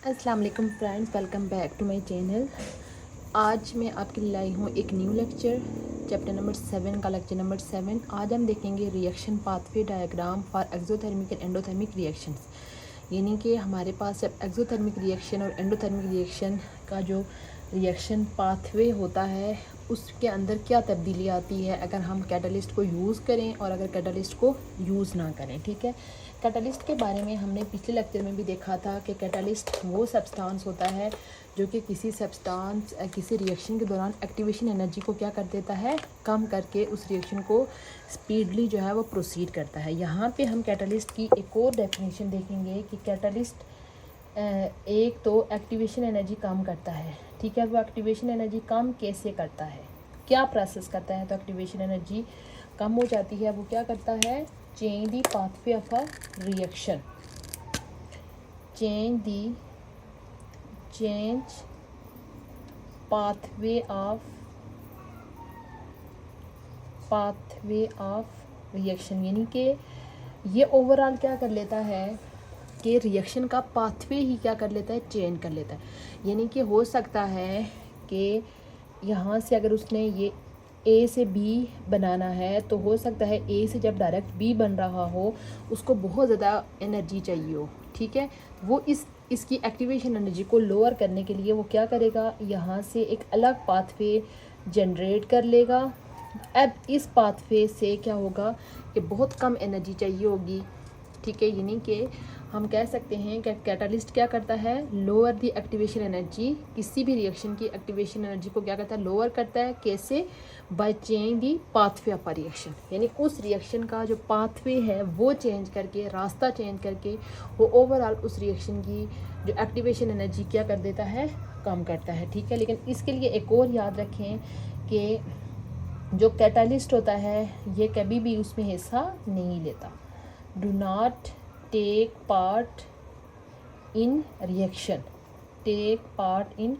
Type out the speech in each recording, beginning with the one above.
अस्सलाम वालेकुम friends, welcome back to my channel. आज मैं आपके लिए लाई हूँ एक न्यू लेक्चर, चैप्टर नंबर 7 का लेक्चर नंबर 7। आज हम देखेंगे reaction pathway diagram for exothermic and endothermic reactions. यानी कि हमारे पास जब एक्सोथर्मिक रिएक्शन और एंडोथर्मिक रिएक्शन का जो रिएक्शन पाथवे होता है उसके अंदर क्या तब्दीली आती है अगर हम कैटलिस्ट को यूज़ करें और अगर कैटलिस्ट को यूज़ ना करें। ठीक है, कैटलिस्ट के बारे में हमने पिछले लेक्चर में भी देखा था कि कैटलिस्ट वो सब्सटेंस होता है जो कि किसी सब्सटेंस किसी रिएक्शन के दौरान एक्टिवेशन एनर्जी को क्या कर देता है, कम करके उस रिएक्शन को स्पीडली जो है वो प्रोसीड करता है। यहाँ पे हम कैटलिस्ट की एक और डेफिनेशन देखेंगे कि कैटलिस्ट एक तो एक्टिवेशन एनर्जी कम करता है। ठीक है, वो एक्टिवेशन एनर्जी कम कैसे करता है, क्या प्रोसेस करता है तो एक्टिवेशन एनर्जी कम हो जाती है। वो क्या करता है, change the pathway of a reaction, change pathway of reaction. यानी कि ये ओवरऑल क्या कर लेता है कि रिएक्शन का पाथवे ही क्या कर लेता है, चेंज कर लेता है। यानी कि हो सकता है कि यहाँ से अगर उसने ये ए से बी बनाना है तो हो सकता है ए से जब डायरेक्ट बी बन रहा हो उसको बहुत ज़्यादा एनर्जी चाहिए हो। ठीक है, वो इसकी एक्टिवेशन एनर्जी को लोअर करने के लिए वो क्या करेगा, यहाँ से एक अलग पाथवे जनरेट कर लेगा। अब इस पाथवे से क्या होगा कि बहुत कम एनर्जी चाहिए होगी। ठीक है, यानी कि हम कह सकते हैं कि कैटलिस्ट क्या करता है, लोअर दी एक्टिवेशन एनर्जी, किसी भी रिएक्शन की एक्टिवेशन एनर्जी को क्या करता है, लोअर करता है। कैसे, by change the pathway of reaction. यानी उस रिएक्शन का जो पाथवे है वो चेंज करके, रास्ता चेंज करके वो ओवरऑल उस रिएक्शन की जो एक्टिवेशन एनर्जी क्या कर देता है, कम करता है। ठीक है, लेकिन इसके लिए एक और याद रखें कि जो कैटलिस्ट होता है ये कभी भी उसमें हिस्सा नहीं लेता। Do not take part in reaction, take part in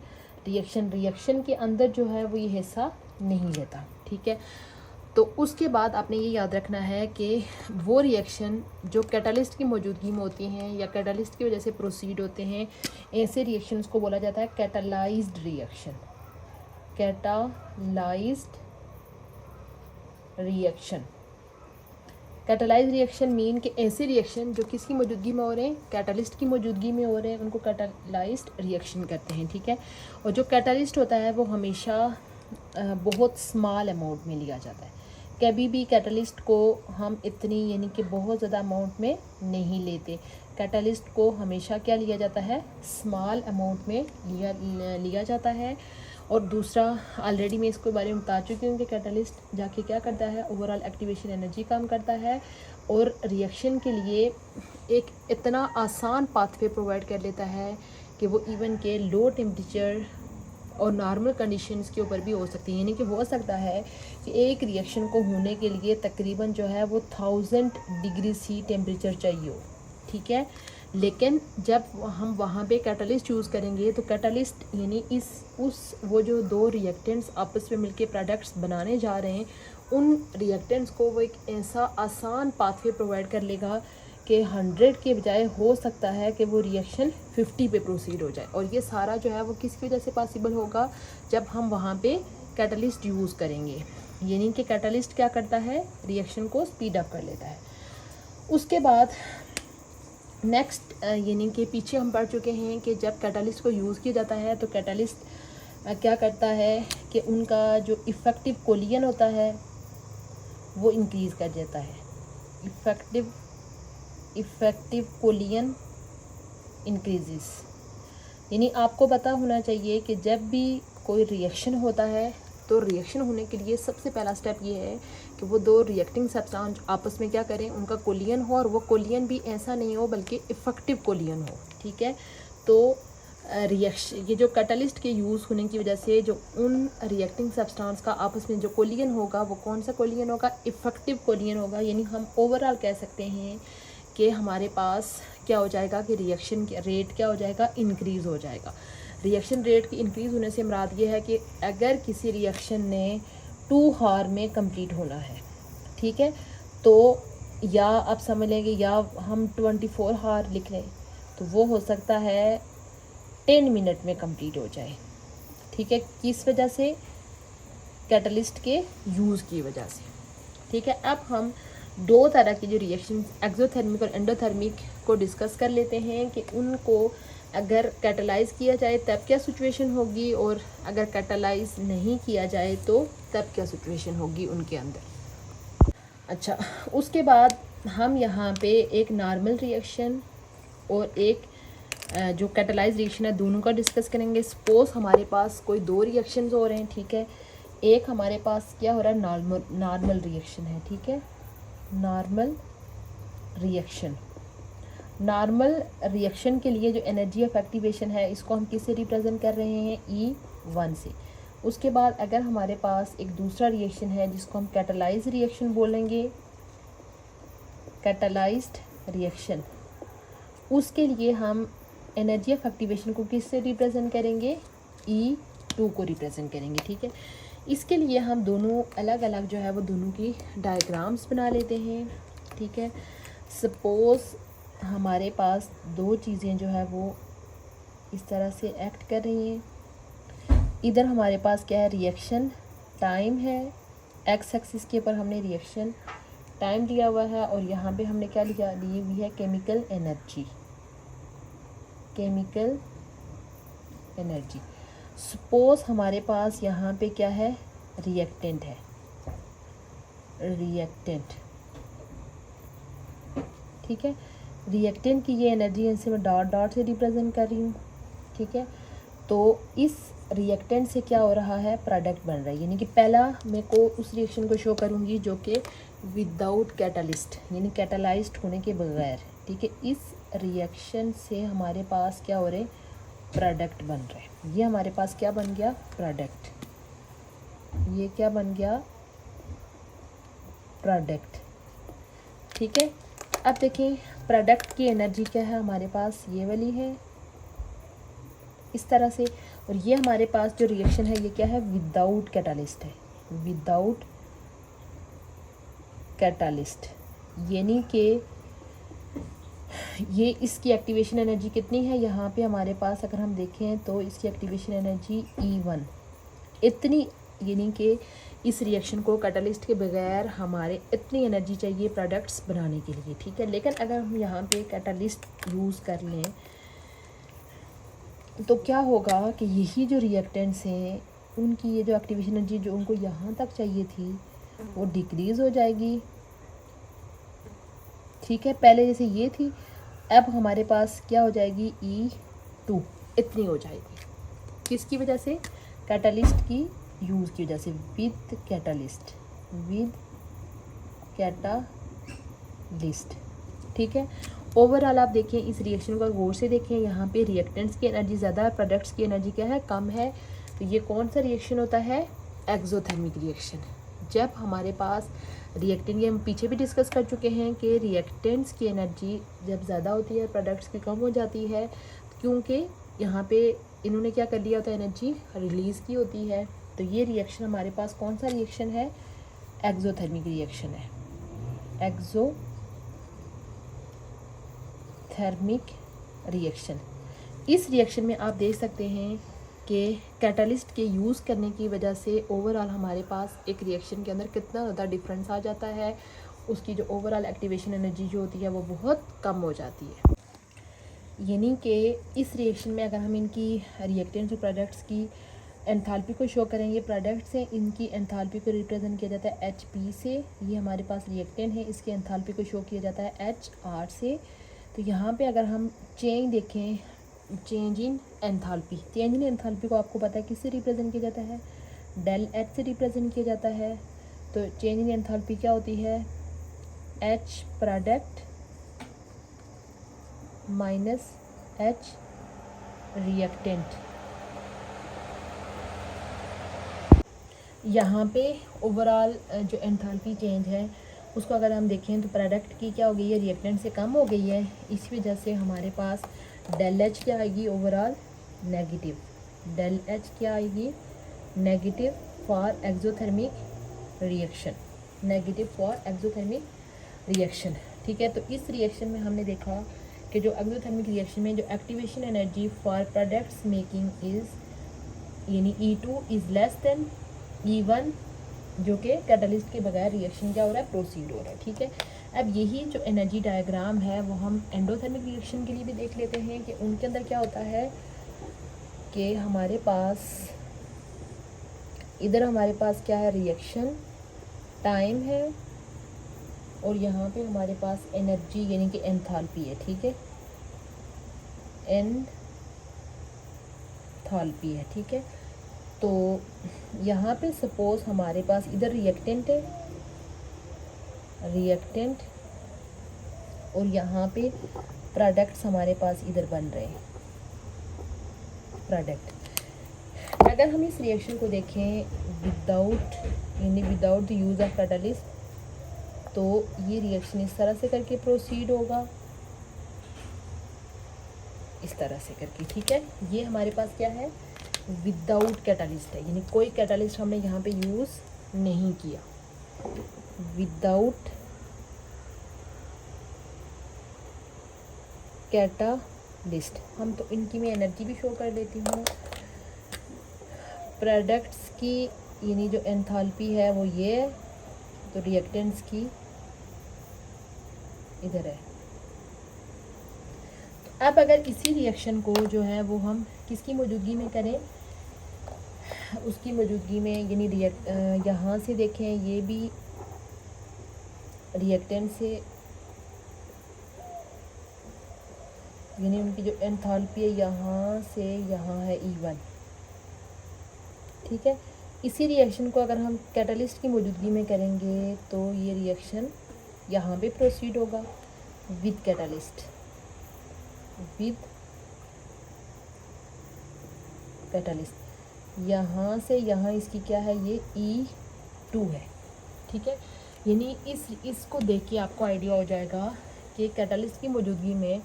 reaction, reaction के अंदर जो है वो ये हिस्सा नहीं लेता। ठीक है, तो उसके बाद आपने ये याद रखना है कि वो रिएक्शन जो कैटलिस्ट की मौजूदगी में होती हैं या कैटलिस्ट की वजह से प्रोसीड होते हैं, ऐसे रिएक्शंस को बोला जाता है catalysed reaction. Catalysed reaction, catalyse reaction mean कि ऐसे रिएक्शन जो किसकी मौजूदगी में हो रहे हैं, कैटलिस्ट की मौजूदगी में हो रहे हैं, उनको कैटलाइज्ड रिएक्शन कहते हैं। ठीक है, और जो कैटलिस्ट होता है वो हमेशा बहुत स्मॉल अमाउंट में लिया जाता है। कभी भी कैटलिस्ट को हम इतनी यानी कि बहुत ज़्यादा अमाउंट में नहीं लेते। कैटलिस्ट को हमेशा क्या लिया जाता है, स्मॉल अमाउंट में लिया जाता है। और दूसरा, ऑलरेडी मैं इसके बारे में बता चुकी हूँ कि कैटलिस्ट जाके क्या करता है, ओवरऑल एक्टिवेशन एनर्जी कम करता है और रिएक्शन के लिए एक इतना आसान पाथवे प्रोवाइड कर लेता है कि वो इवन के लो टेम्परेचर और नॉर्मल कंडीशंस के ऊपर भी हो सकती है। यानी कि हो सकता है कि एक रिएक्शन को होने के लिए तकरीबन जो है वो 1000 डिग्री सी टेम्परेचर चाहिए हो। ठीक है, लेकिन जब हम वहाँ पे कैटलिस्ट यूज़ करेंगे तो कैटलिस्ट यानी वो जो दो रिएक्टेंट्स आपस में मिलके प्रोडक्ट्स बनाने जा रहे हैं, उन रिएक्टेंट्स को वो एक ऐसा आसान पाथवे प्रोवाइड कर लेगा कि 100 के बजाय हो सकता है कि वो रिएक्शन 50 पे प्रोसीड हो जाए। और ये सारा जो है वो किसकी वजह से पॉसिबल होगा, जब हम वहाँ पे कैटलिस्ट यूज़ करेंगे। यानी कि कैटलिस्ट क्या करता है, रिएक्शन को स्पीड अप कर लेता है। उसके बाद नेक्स्ट यानी कि पीछे हम पढ़ चुके हैं कि जब कैटलिस्ट को यूज़ किया जाता है तो कैटलिस्ट क्या करता है कि उनका जो इफ़ेक्टिव कोलियन होता है वो इंक्रीज़ कर देता है। इफ़ेक्टिव कोलियन इंक्रीजेस। यानी आपको पता होना चाहिए कि जब भी कोई रिएक्शन होता है तो रिएक्शन होने के लिए सबसे पहला स्टेप ये है कि वो दो रिएक्टिंग सब्सटेंस आपस में क्या करें, उनका कोलियन हो, और वो कोलियन भी ऐसा नहीं हो बल्कि इफ़ेक्टिव कोलियन हो। ठीक है, तो रिएक्शन ये जो कैटलिस्ट के यूज़ होने की वजह से जो उन रिएक्टिंग सब्सटेंस का आपस में जो कोलियन होगा वो कौन सा कोलियन होगा, इफ़ेक्टिव कोलियन होगा। यानी हम ओवरऑल कह सकते हैं कि हमारे पास क्या हो जाएगा कि रिएक्शन रेट क्या हो जाएगा, इंक्रीज़ हो जाएगा। रिएक्शन रेट की इंक्रीज़ होने से मुराद ये है कि अगर किसी रिएक्शन ने 2 हार में कंप्लीट होना है, ठीक है, तो या आप समझ लेंगे या हम 24 हार लिख लें तो वो हो सकता है 10 मिनट में कंप्लीट हो जाए। ठीक है, किस वजह से? कैटलिस्ट के यूज़ की वजह से। ठीक है, अब हम दो तरह की जो रिएक्शन एक्सोथर्मिक और एंडोथर्मिक को डिस्कस कर लेते हैं कि उनको अगर कैटलाइज किया जाए तब क्या सिचुएशन होगी, और अगर कैटलाइज नहीं किया जाए तो तब क्या सिचुएशन होगी उनके अंदर। अच्छा, उसके बाद हम यहाँ पे एक नॉर्मल रिएक्शन और एक जो कैटलाइज रिएक्शन है दोनों का डिस्कस करेंगे। सपोज हमारे पास कोई दो रिएक्शंस हो रहे हैं। ठीक है, एक हमारे पास क्या हो रहा है, नॉर्मल रिएक्शन है। ठीक है, नॉर्मल रिएक्शन। नॉर्मल रिएक्शन के लिए जो एनर्जी ऑफ एक्टिवेशन है इसको हम किससे रिप्रेजेंट कर रहे हैं, E1 से। उसके बाद अगर हमारे पास एक दूसरा रिएक्शन है जिसको हम कैटलाइज रिएक्शन बोलेंगे, कैटलाइज्ड रिएक्शन, उसके लिए हम एनर्जी ऑफ एक्टिवेशन को किससे रिप्रेजेंट करेंगे, E2 को रिप्रेजेंट करेंगे। ठीक है, इसके लिए हम दोनों अलग अलग जो है वो दोनों की डायग्राम्स बना लेते हैं। ठीक है, सपोज़ हमारे पास दो चीज़ें जो है वो इस तरह से एक्ट कर रही हैं। इधर हमारे पास क्या है, रिएक्शन टाइम है, एक्स एक्सिस के ऊपर हमने रिएक्शन टाइम दिया हुआ है, और यहाँ पे हमने क्या लिया, ली हुई है chemical energy. Chemical energy. Suppose हमारे पास यहाँ पे क्या है, रिएक्टेंट है, रिएक्टेंट। ठीक है, रिएक्टेंट की ये एनर्जी इनसे मैं डॉट डॉट से रिप्रेजेंट कर रही हूँ। ठीक है, तो इस रिएक्टेंट से क्या हो रहा है, प्रोडक्ट बन रहा है। यानी कि पहला मैं को उस रिएक्शन को शो करूँगी जो कि विदाउट कैटलिस्ट, यानी कैटलाइज्ड होने के बगैर। ठीक है, इस रिएक्शन से हमारे पास क्या हो रहे, प्रोडक्ट बन रहे हैं। ये हमारे पास क्या बन गया, प्रोडक्ट। ये क्या बन गया, प्रोडक्ट। ठीक है, अब देखें प्रोडक्ट की एनर्जी क्या है हमारे पास, ये वाली है इस तरह से, और ये हमारे पास जो रिएक्शन है ये क्या है, विदाउट कैटलिस्ट है, विदाउट कैटलिस्ट। यानी कि ये इसकी एक्टिवेशन एनर्जी कितनी है, यहाँ पे हमारे पास अगर हम देखें तो इसकी एक्टिवेशन एनर्जी E1 इतनी, यानी कि इस रिएक्शन को कैटलिस्ट के बगैर हमारे इतनी एनर्जी चाहिए प्रोडक्ट्स बनाने के लिए। ठीक है, लेकिन अगर हम यहाँ पे कैटलिस्ट यूज़ कर लें तो क्या होगा कि यही जो रिएक्टेंट्स हैं उनकी ये जो एक्टिवेशन एनर्जी जो उनको यहाँ तक चाहिए थी वो डिक्रीज़ हो जाएगी। ठीक है, पहले जैसे ये थी, अब हमारे पास क्या हो जाएगी, E2 इतनी हो जाएगी। किसकी वजह से, कैटलिस्ट की यूज़ की वजह से, विद कैटलिस्ट, विद कैटलिस्ट। ठीक है, ओवरऑल आप देखें इस रिएक्शन को गौर से देखें, यहाँ पे रिएक्टेंट्स की एनर्जी ज़्यादा है, प्रोडक्ट्स की एनर्जी क्या है, कम है। तो ये कौन सा रिएक्शन होता है, एक्सोथर्मिक रिएक्शन। जब हमारे पास रिएक्टेंट, ये हम पीछे भी डिस्कस कर चुके हैं कि रिएक्टेंट्स की एनर्जी जब ज़्यादा होती है प्रोडक्ट्स की कम हो जाती है, क्योंकि यहाँ पे इन्होंने क्या कर लिया होता है, एनर्जी रिलीज़ की होती है। तो ये रिएक्शन हमारे पास कौन सा रिएक्शन है, एक्सोथर्मिक रिएक्शन है, एक्सोथर्मिक रिएक्शन। इस रिएक्शन में आप देख सकते हैं कि कैटलिस्ट के यूज़ करने की वजह से ओवरऑल हमारे पास एक रिएक्शन के अंदर कितना ज़्यादा डिफरेंस आ जाता है, उसकी जो ओवरऑल एक्टिवेशन एनर्जी जो होती है वो बहुत कम हो जाती है। यानी कि इस रिएक्शन में अगर हम इनकी रिएक्टेंट्स और प्रोडक्ट्स की एंथैल्पी को शो करेंगे, प्रोडक्ट से इनकी एंथैल्पी को रिप्रेजेंट किया जाता है HP से। ये हमारे पास रिएक्टेंट है, इसकी एंथैल्पी को शो किया जाता है HR से। तो यहाँ पे अगर हम चेंज देखें, change in enthalpy, change in enthalpy को आपको पता है किससे रिप्रेजेंट किया जाता है, डेल H से रिप्रेजेंट किया जाता है। तो चेंज इन एंथैल्पी क्या होती है, H product minus H reactant. यहाँ पे ओवरऑल जो एंथैल्पी चेंज है उसको अगर हम देखें तो प्रोडक्ट की क्या हो गई है, रिएक्टेंट से कम हो गई है। इस वजह से हमारे पास डेल H क्या आएगी, ओवरऑल नेगेटिव। डेल H क्या आएगी, negative for exothermic reaction, negative for exothermic reaction. ठीक है, तो इस रिएक्शन में हमने देखा कि जो एक्सोथर्मिक रिएक्शन में जो activation energy for products making is यानी E2 is less than E1, जो कि कैटलिस्ट के बगैर रिएक्शन क्या हो रहा है, प्रोसीड हो रहा है। ठीक है, अब यही जो एनर्जी डायग्राम है वो हम एंडोथर्मिक रिएक्शन के लिए भी देख लेते हैं कि उनके अंदर क्या होता है कि हमारे पास इधर हमारे पास क्या है, रिएक्शन टाइम है, और यहाँ पे हमारे पास एनर्जी यानी कि एंथैल्पी है। ठीक है, एंथैल्पी है। ठीक है, तो यहाँ पे सपोज हमारे पास इधर रिएक्टेंट है, रिएक्टेंट, और यहाँ पे प्रोडक्ट्स हमारे पास इधर बन रहे हैं, प्रोडक्ट। अगर हम इस रिएक्शन को देखें without the use of catalyst, तो ये रिएक्शन इस तरह से करके प्रोसीड होगा, इस तरह से करके। ठीक है, ये हमारे पास क्या है, विदाउट कैटलिस्ट है, यानी कोई कैटलिस्ट हमने यहाँ पे यूज़ नहीं किया, विदाउट कैटालिस्ट। हम तो इनकी मैं एनर्जी भी शो कर देती हूँ। प्रोडक्ट्स की यानी जो एंथैल्पी है वो ये है, तो रिएक्टेंट्स की इधर है। तो अब अगर इसी रिएक्शन को जो है वो हम किसकी मौजूदगी में करें, उसकी मौजूदगी में, यानी यहाँ से देखें, ये भी रिएक्टेंट से, यानी उनकी जो एंथैल्पी है यहाँ से यहाँ है E1। ठीक है, इसी रिएक्शन को अगर हम कैटलिस्ट की मौजूदगी में करेंगे तो ये रिएक्शन यहाँ पे प्रोसीड होगा विद कैटलिस्ट, विद कैटलिस्ट। यहाँ से यहाँ इसकी क्या है, ये E2 है। ठीक है, यानी इसको देख के आपको आइडिया हो जाएगा कि कैटलिस्ट की मौजूदगी में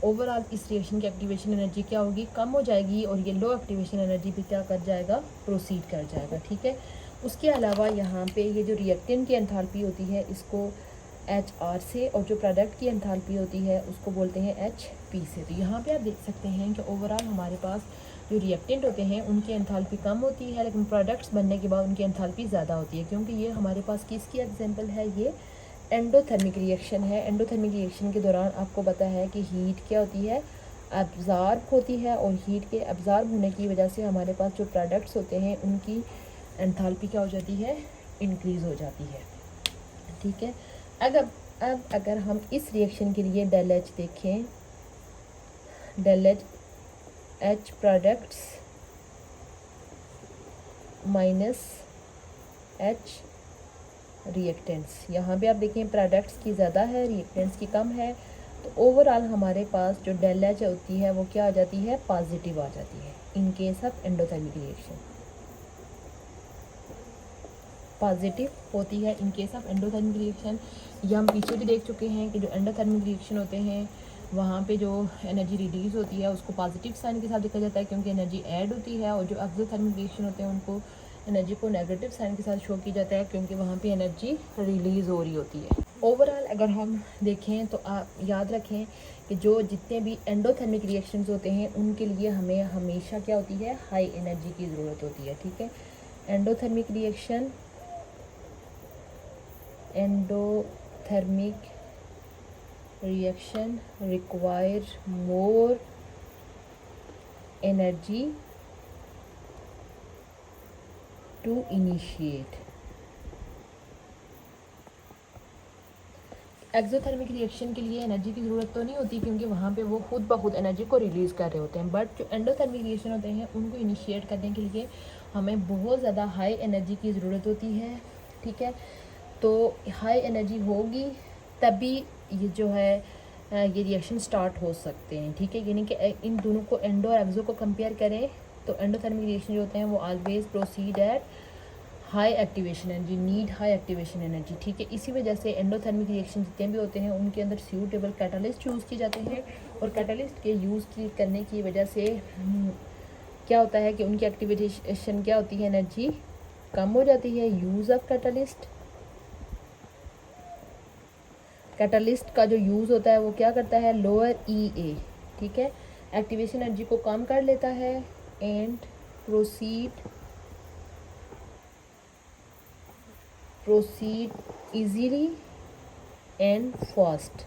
ओवरऑल इस रिएक्शन की एक्टिवेशन एनर्जी क्या होगी, कम हो जाएगी, और ये लो एक्टिवेशन एनर्जी भी क्या कर जाएगा, प्रोसीड कर जाएगा। ठीक है, उसके अलावा यहाँ पे ये जो रिएक्टेंट की एंथैल्पी होती है इसको HR से, और जो प्रोडक्ट की एंथैल्पी होती है उसको बोलते हैं HP से। तो यहाँ पे आप देख सकते हैं कि ओवरऑल हमारे पास जो रिएक्टेंट होते हैं उनकी एंथैल्पी कम होती है, लेकिन प्रोडक्ट्स बनने के बाद उनकी एंथैल्पी ज़्यादा होती है, क्योंकि ये हमारे पास किसकी एग्जांपल है, ये एंडोथर्मिक रिएक्शन है। एंडोथर्मिक रिएक्शन के दौरान आपको पता है कि हीट क्या होती है, अब्ज़ॉर्ब होती है, और हीट के अब्ज़ॉर्ब होने की वजह से हमारे पास जो प्रोडक्ट्स होते हैं उनकी एंथैल्पी क्या हो जाती है, इंक्रीज़ हो जाती है। ठीक है, अब अगर हम इस रिएक्शन के लिए डेल H देखें, del H products minus H reactants, यहाँ पे आप देखें प्रोडक्ट्स की ज़्यादा है, रिएक्टेंट्स की कम है, तो ओवरऑल हमारे पास जो डेल H होती है वो क्या आ जाती है, पॉजिटिव आ जाती है in case of endothermic reaction, positive होती है in case of endothermic reaction. ये हम पीछे भी देख चुके हैं कि जो एंडोथर्मिक रिएक्शन होते हैं वहाँ पे जो एनर्जी रिलीज़ होती है उसको पॉजिटिव साइन के साथ देखा जाता है, क्योंकि एनर्जी ऐड होती है, और जो एक्सोथर्मिक रिएक्शन होते हैं उनको एनर्जी को नेगेटिव साइन के साथ शो किया जाता है, क्योंकि वहाँ पे एनर्जी रिलीज़ हो रही होती है। ओवरऑल अगर हम देखें तो आप याद रखें कि जो जितने भी एंडोथर्मिक रिएक्शंस होते हैं उनके लिए हमें हमेशा क्या होती है, हाई एनर्जी की ज़रूरत होती है। ठीक है, endothermic reaction, endothermic reaction require more energy to initiate। Exothermic reaction के लिए एनर्जी की ज़रूरत तो नहीं होती, क्योंकि वहाँ पे वो खुद ब खुद एनर्जी को रिलीज़ कर रहे होते हैं, बट जो एंडोथर्मिक रिएक्शन होते हैं उनको इनिशिएट करने के लिए हमें बहुत ज़्यादा हाई एनर्जी की ज़रूरत होती है। ठीक है, तो हाई एनर्जी होगी तभी ये जो है ये रिएक्शन स्टार्ट हो सकते हैं। ठीक है, यानी कि इन दोनों को, एंडो और एक्सो को कंपेयर करें तो एंडोथर्मिक रिएक्शन जो होते हैं वो always proceed at high activation energy, need high activation energy. ठीक है, इसी वजह से एंडोथर्मिक रिएक्शन जितने भी होते हैं उनके अंदर सूटेबल कैटलिस्ट यूज़ किए जाते हैं, और कैटलिस्ट के यूज़ करने की वजह से क्या होता है कि उनकी एक्टिवेशन क्या होती है, एनर्जी कम हो जाती है। यूज़ ऑफ कैटलिस्ट, कैटलिस्ट का जो यूज़ होता है वो क्या करता है, लोअर EA, ठीक है, एक्टिवेशन एनर्जी को कम कर लेता है and proceed easily and fast.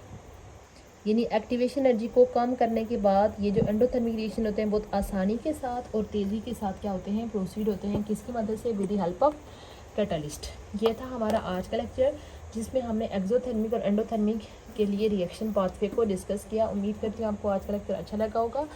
यानी एक्टिवेशन एनर्जी को कम करने के बाद ये जो एंडोथर्मिक रिएक्शन होते हैं बहुत आसानी के साथ और तेज़ी के साथ क्या होते हैं, प्रोसीड होते हैं, किसकी मदद से, with the help of catalyst. ये था हमारा आज का लेक्चर जिसमें हमने एक्सोथर्मिक और एंडोथर्मिक के लिए रिएक्शन पाथवे को डिस्कस किया। उम्मीद करती हूँ आपको आज का लेक्चर अच्छा लगा होगा।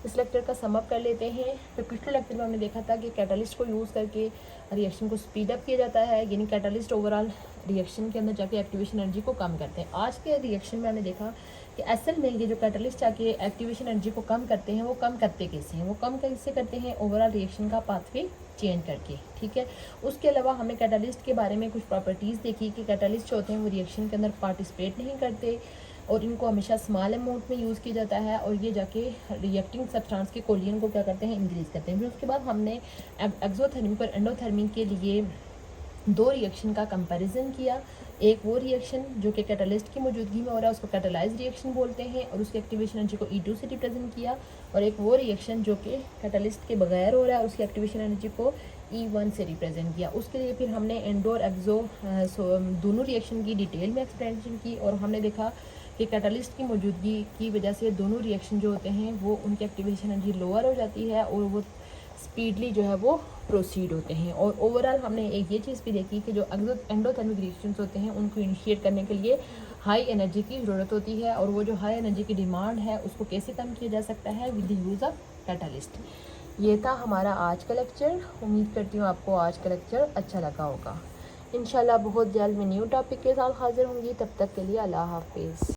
इस लेक्चर का समअप कर लेते हैं। तो पिछले लेक्चर में हमने देखा था कि कैटलिस्ट को यूज़ करके रिएक्शन को स्पीड अप किया जाता है, यानी कैटलिस्ट ओवरऑल रिएक्शन के अंदर जाके एक्टिवेशन एनर्जी को कम करते हैं। आज के रिएक्शन में हमने देखा कि असल में ये जो कैटलिस्ट जाके एक्टिवेशन एनर्जी को कम करते हैं वो कम करते कैसे हैं, वो कम कैसे करते हैं, ओवरऑल रिएक्शन का पाथवे चेंज करके, ठीक है। उसके अलावा हमने कैटलिस्ट के बारे में कुछ प्रॉपर्टीज़ देखी कि कैटलिस्ट होते हैं वो रिएक्शन के अंदर पार्टिसिपेट नहीं करते और इनको हमेशा स्मॉल अमाउंट में यूज़ किया जाता है और ये जाके रिएक्टिंग सब्सटेंस के कोलियन को क्या करते हैं, इंक्रीज़ करते हैं। फिर उसके बाद हमने एक्सोथर्मिक और एंडोथर्मिक के लिए दो रिएक्शन का कंपैरिजन किया। एक वो रिएक्शन जो कि कैटलिस्ट की मौजूदगी में हो रहा है उसको कैटलाइज्ड रिएक्शन बोलते हैं और उसकी एक्टिवेशन एनर्जी को E2 से रिप्रेजेंट किया, और एक वो रिएक्शन जो कि कैटलिस्ट के बगैर हो रहा है उसकी एक्टिवेशन एनर्जी को E1 से रिप्रेजेंट किया। उसके लिए फिर हमने एंडो और एक्सो दोनों रिएक्शन की डिटेल में एक्सप्लेनेशन की और हमने देखा कि कैटलिस्ट की मौजूदगी की वजह से दोनों रिएक्शन जो होते हैं वो उनकी एक्टिवेशन एनर्जी लोअर हो जाती है और वो स्पीडली जो है वो प्रोसीड होते हैं। और ओवरऑल हमने एक ये चीज़ भी देखी कि जो एंडोथर्मिक रिएक्शंस होते हैं उनको इनिशिएट करने के लिए हाई एनर्जी की ज़रूरत होती है और वो जो हाई एनर्जी की डिमांड है उसको कैसे कम किया जा सकता है, with the use of catalyst. ये था हमारा आज का लेक्चर। उम्मीद करती हूँ आपको आज का लेक्चर अच्छा लगा होगा। इंशाल्लाह बहुत जल्द मैं न्यू टॉपिक के साथ हाजिर होंगी। तब तक के लिए अल्लाह हाफिज़।